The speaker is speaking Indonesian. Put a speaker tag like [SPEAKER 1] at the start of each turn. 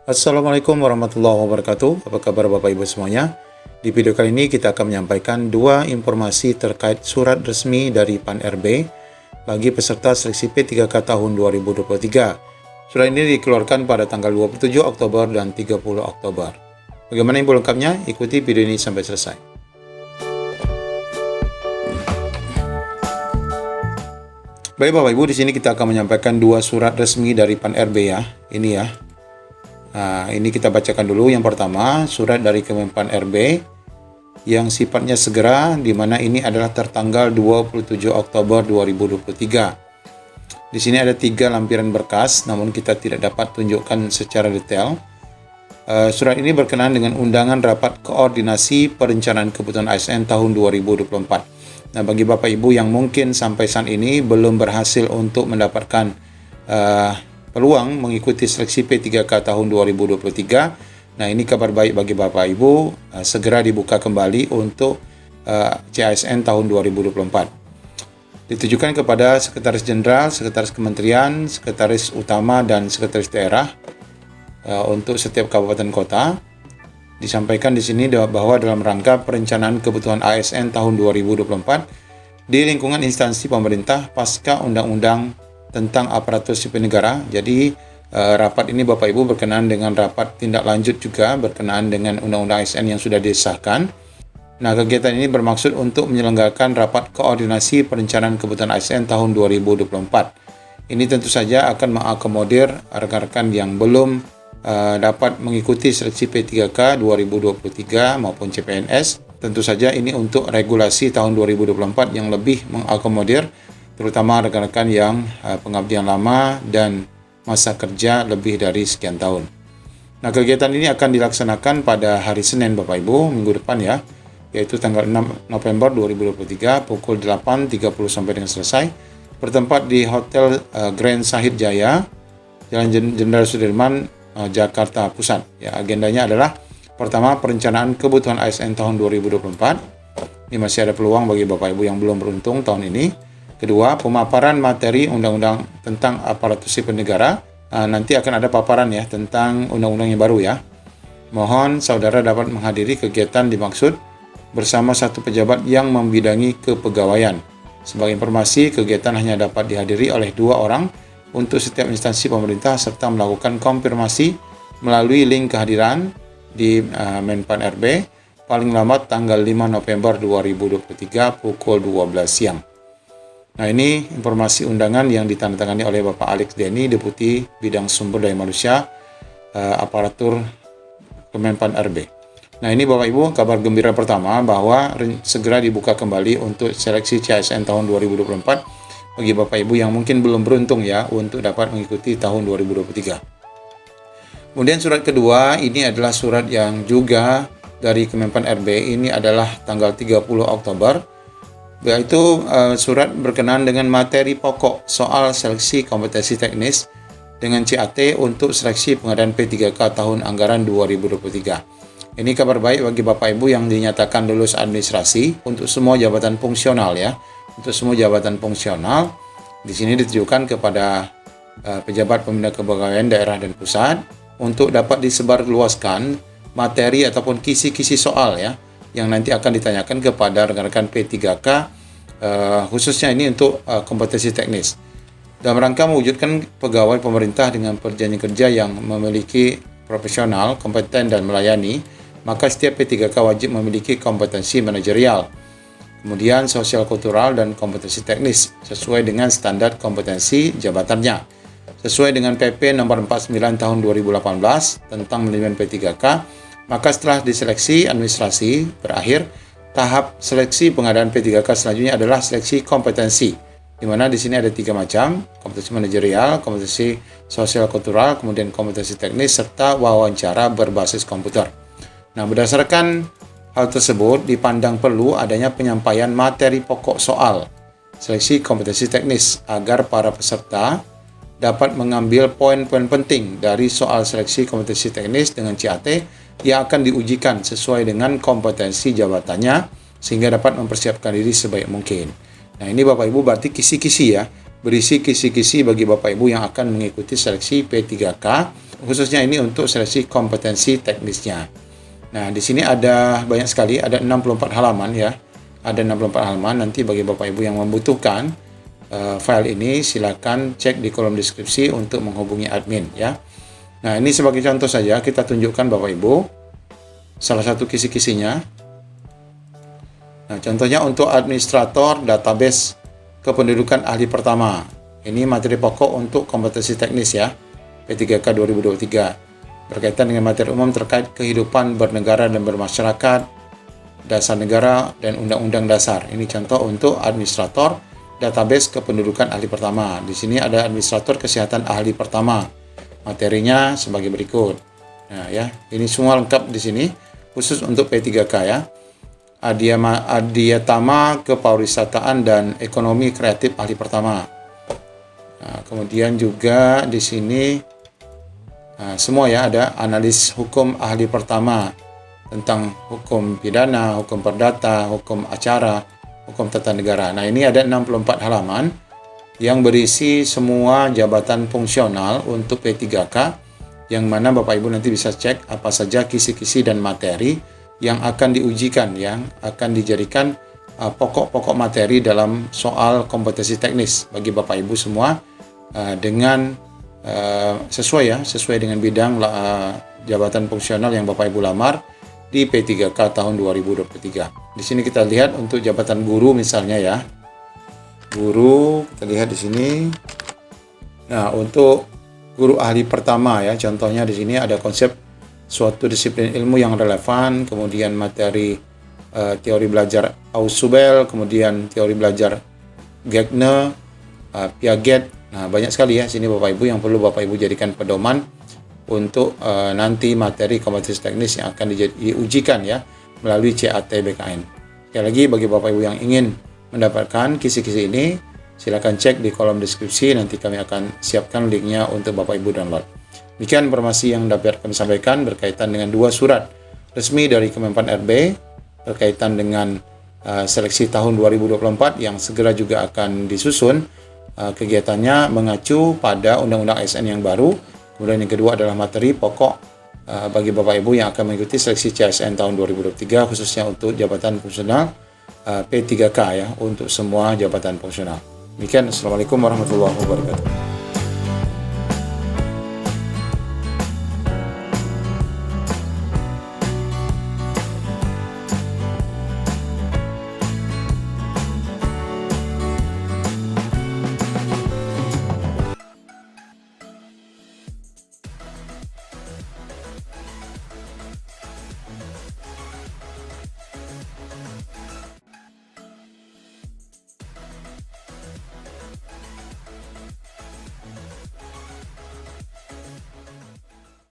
[SPEAKER 1] Assalamualaikum warahmatullahi wabarakatuh. Apa kabar Bapak Ibu semuanya? Di video kali ini kita akan menyampaikan dua informasi terkait surat resmi dari PAN-RB bagi peserta seleksi P3K tahun 2023. Surat ini dikeluarkan pada tanggal 27 Oktober dan 30 Oktober. Bagaimana info lengkapnya? Ikuti video ini sampai selesai. Baik Bapak Ibu, di sini kita akan menyampaikan dua surat resmi dari PAN-RB ya. Ini ya. Nah, ini kita bacakan dulu. Yang pertama, surat dari Kemenpan RB yang sifatnya segera, di mana ini adalah tertanggal 27 Oktober 2023. Di sini ada 3 lampiran berkas, namun kita tidak dapat tunjukkan secara detail. Surat ini berkenaan dengan undangan rapat koordinasi perencanaan kebutuhan ASN tahun 2024. Nah, bagi Bapak Ibu yang mungkin sampai saat ini belum berhasil untuk mendapatkan peluang mengikuti seleksi P3K tahun 2023. Nah, ini kabar baik bagi Bapak Ibu, segera dibuka kembali untuk CASN tahun 2024. Ditujukan kepada Sekretaris Jenderal, Sekretaris Kementerian, Sekretaris Utama, dan Sekretaris Daerah untuk setiap kabupaten kota. Disampaikan di sini bahwa dalam rangka perencanaan kebutuhan ASN tahun 2024 di lingkungan instansi pemerintah pasca Undang-Undang tentang aparatur sipil negara. Jadi rapat ini Bapak Ibu berkenaan dengan rapat tindak lanjut juga berkenaan dengan Undang-Undang ASN yang sudah disahkan. Nah, kegiatan ini bermaksud untuk menyelenggarakan rapat koordinasi perencanaan kebutuhan ASN tahun 2024. Ini tentu saja akan mengakomodir rekan-rekan yang belum dapat mengikuti seleksi P3K 2023 maupun CPNS. Tentu saja ini untuk regulasi tahun 2024 yang lebih mengakomodir terutama rekan-rekan yang pengabdian lama dan masa kerja lebih dari sekian tahun. Nah, kegiatan ini akan dilaksanakan pada hari Senin Bapak Ibu, minggu depan ya, yaitu tanggal 6 November 2023 pukul 8.30 sampai dengan selesai, bertempat di Hotel Grand Sahid Jaya, Jalan Jenderal Sudirman, Jakarta Pusat. Ya, agendanya adalah pertama, perencanaan kebutuhan ASN tahun 2024. Ini masih ada peluang bagi Bapak Ibu yang belum beruntung tahun ini. Kedua, pemaparan materi Undang-Undang tentang aparatur sipil negara. Nanti akan ada paparan ya tentang undang-undang yang baru ya. Mohon saudara dapat menghadiri kegiatan dimaksud bersama satu pejabat yang membidangi kepegawaian. Sebagai informasi, kegiatan hanya dapat dihadiri oleh 2 orang untuk setiap instansi pemerintah serta melakukan konfirmasi melalui link kehadiran di Menpan RB paling lambat tanggal 5 November 2023 pukul 12 siang. Nah, ini informasi undangan yang ditandatangani oleh Bapak Alex Denny, Deputi Bidang Sumber Daya Manusia Aparatur Kemenpan RB. Nah, ini Bapak Ibu kabar gembira pertama bahwa segera dibuka kembali untuk seleksi CASN tahun 2024 bagi Bapak Ibu yang mungkin belum beruntung ya untuk dapat mengikuti tahun 2023. Kemudian surat kedua ini adalah surat yang juga dari Kemenpan RB, ini adalah tanggal 30 Oktober. Yaitu surat berkenaan dengan materi pokok soal seleksi kompetensi teknis dengan CAT untuk seleksi pengadaan P3K tahun anggaran 2023. Ini kabar baik bagi Bapak Ibu yang dinyatakan lulus administrasi untuk semua jabatan fungsional ya. Untuk semua jabatan fungsional di sini ditujukan kepada pejabat pembina kepegawaian daerah dan pusat untuk dapat disebarluaskan materi ataupun kisi-kisi soal ya yang nanti akan ditanyakan kepada rekan-rekan P3K khususnya ini untuk kompetensi teknis. Dalam rangka mewujudkan pegawai pemerintah dengan perjanjian kerja yang memiliki profesional, kompeten dan melayani, maka setiap P3K wajib memiliki kompetensi manajerial, kemudian sosial kultural dan kompetensi teknis sesuai dengan standar kompetensi jabatannya. Sesuai dengan PP nomor 49 tahun 2018 tentang manajemen P3K, maka setelah diseleksi administrasi berakhir, tahap seleksi pengadaan P3K selanjutnya adalah seleksi kompetensi, di mana di sini ada 3 macam, kompetensi manajerial, kompetensi sosial kultural, kemudian kompetensi teknis serta wawancara berbasis komputer. Nah, berdasarkan hal tersebut dipandang perlu adanya penyampaian materi pokok soal seleksi kompetensi teknis agar para peserta dapat mengambil poin-poin penting dari soal seleksi kompetensi teknis dengan CAT yang akan diujikan sesuai dengan kompetensi jabatannya sehingga dapat mempersiapkan diri sebaik mungkin. Nah, ini Bapak Ibu berarti kisi-kisi ya berisi kisi-kisi bagi Bapak Ibu yang akan mengikuti seleksi P3K, khususnya ini untuk seleksi kompetensi teknisnya. Nah, di sini ada banyak sekali, ada 64 halaman ya. Ada 64 halaman. Nanti bagi Bapak Ibu yang membutuhkan file ini, silakan cek di kolom deskripsi untuk menghubungi admin ya. Nah, ini sebagai contoh saja kita tunjukkan Bapak Ibu salah satu kisi-kisinya. Nah, contohnya untuk administrator database kependudukan ahli pertama. Ini materi pokok untuk kompetensi teknis ya, P3K 2023. Berkaitan dengan materi umum terkait kehidupan bernegara dan bermasyarakat, dasar negara, dan undang-undang dasar. Ini contoh untuk administrator database kependudukan ahli pertama. Di sini ada administrator kesehatan ahli pertama. Materinya sebagai berikut. Nah, ya, ini semua lengkap di sini khusus untuk P3K ya. Adiatama kepariwisataan dan ekonomi kreatif ahli pertama. Nah, kemudian juga di sini semua ya, ada analis hukum ahli pertama tentang hukum pidana, hukum perdata, hukum acara, hukum tata negara. Nah, ini ada 64 halaman yang berisi semua jabatan fungsional untuk P3K, yang mana Bapak Ibu nanti bisa cek apa saja kisi-kisi dan materi yang akan diujikan, yang akan dijadikan pokok-pokok materi dalam soal kompetensi teknis bagi Bapak Ibu semua, dengan sesuai dengan bidang jabatan fungsional yang Bapak Ibu lamar di P3K tahun 2023. Di sini kita lihat untuk jabatan guru misalnya ya. Guru, kita lihat di sini. Nah, untuk guru ahli pertama ya, contohnya di sini ada konsep suatu disiplin ilmu yang relevan, kemudian materi teori belajar Ausubel, kemudian teori belajar Gagner, Piaget. Nah, banyak sekali ya sini Bapak Ibu yang perlu Bapak Ibu jadikan pedoman untuk nanti materi kompetensi teknis yang akan diujikan ya melalui CAT BKN. Sekali lagi bagi Bapak Ibu yang ingin mendapatkan kisi-kisi ini, silakan cek di kolom deskripsi, nanti kami akan siapkan linknya untuk Bapak Ibu download. Demikian informasi yang dapat kami sampaikan berkaitan dengan 2 surat resmi dari Kemenpan RB berkaitan dengan seleksi tahun 2024 yang segera juga akan disusun. Kegiatannya mengacu pada Undang-Undang ASN yang baru. Kemudian yang kedua adalah materi pokok bagi Bapak Ibu yang akan mengikuti seleksi CSN tahun 2023, khususnya untuk jabatan fungsional P3K ya, untuk semua jabatan fungsional. Demikian, Assalamualaikum warahmatullahi wabarakatuh.